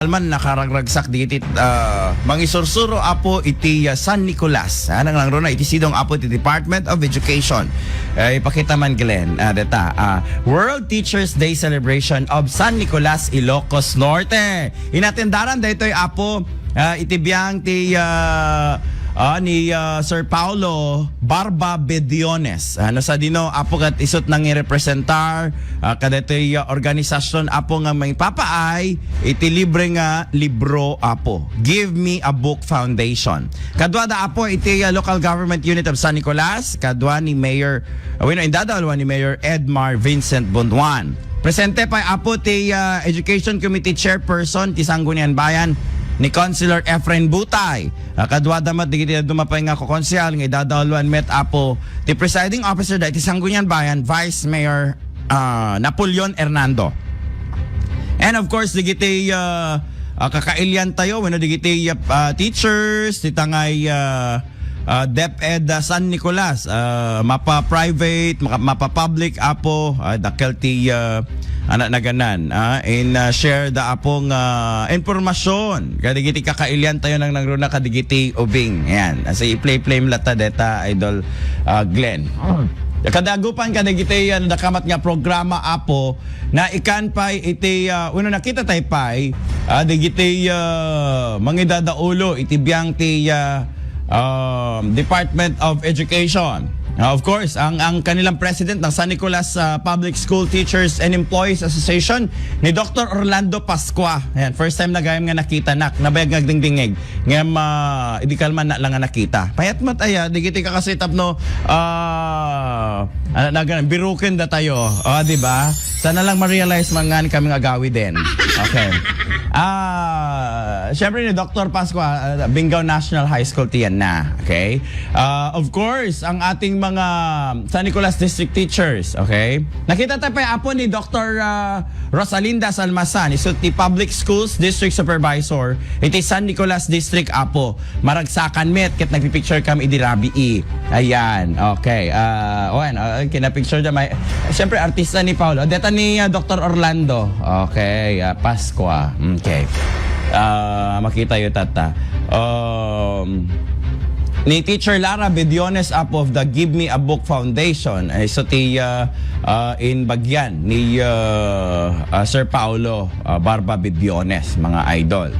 Alman nakaragragsak ditit mangisursuro apo iti San Nicolas. Nang langro na iti sidong apo iti Department of Education. Ipakita man Glenn World Teachers Day celebration of San Nicolas, Ilocos Norte. Inatendaran daytoy apo iti biyang ti ni Sir Paulo Barba Bediones. Sa dino apo kat isot nang i-representar kadetoy organisasyon apo nga may papaay iti libre nga libro apo Give Me a Book Foundation. Kadwa da apo iti local government unit of San Nicolas, kadwa ni Mayor indadalwa ni Mayor Edmar Vincent Bonduan. Presente pa apo ti Education Committee Chairperson ti Sangguniang Bayan ni Councilor Efren Butay. Kadwa damat digiti dumapay nga ko konsyal nga idadalwan met apo ti presiding officer da iti Sangguniang Bayan, Vice Mayor Napoleon Hernando. And of course digiti kakailyan tayo wenno digiti teachers ti tangay DepEd San Nicolas, mapa private mapa public apo dakkel ti anak na ganan in share da apong informasyon kadigiti kakailyan tayo nang nagruna kadigiti ubing yan asi play mlata deta idol Glenn. Kadagupan kadigiti nakamat nga programa apo na ikan pay iti uno nakita tay pay digiti mangidadaulo iti biyang ti Department of Education. Of course, ang kanilang president ng San Nicolas Public School Teachers and Employees Association ni Dr. Orlando Pascua. Ayan, first time na gayam nga nakita nabayag nga dingdingig. Ngam idikal man na lang nga nakita. Payat mataya digiti ka kasi tapno biruken da tayo. Di ba? Sana lang ma-realize man kami nga gawi din. Okay. Syempre ni Dr. Pascua, Bingaw National High School tiyan na. Okay? Of course, ang ating mga San Nicolas District teachers, okay? Nakita tayo pa apo ni Dr. Rosalinda Salmasan, iso ti Public Schools District Supervisor, iti San Nicolas District apo. Maragsakan met, ket nagpipicture kami idirabi Ayan, okay. Kinapicture dyan. Siyempre, artista ni Paulo. Deta ni Dr. Orlando. Okay, Pascua. Okay. Makita yun tata. Ni Teacher Lara Bediones up of the Give Me a Book Foundation so ti in Bagyan ni Sir Paulo Barba Bediones, mga idol.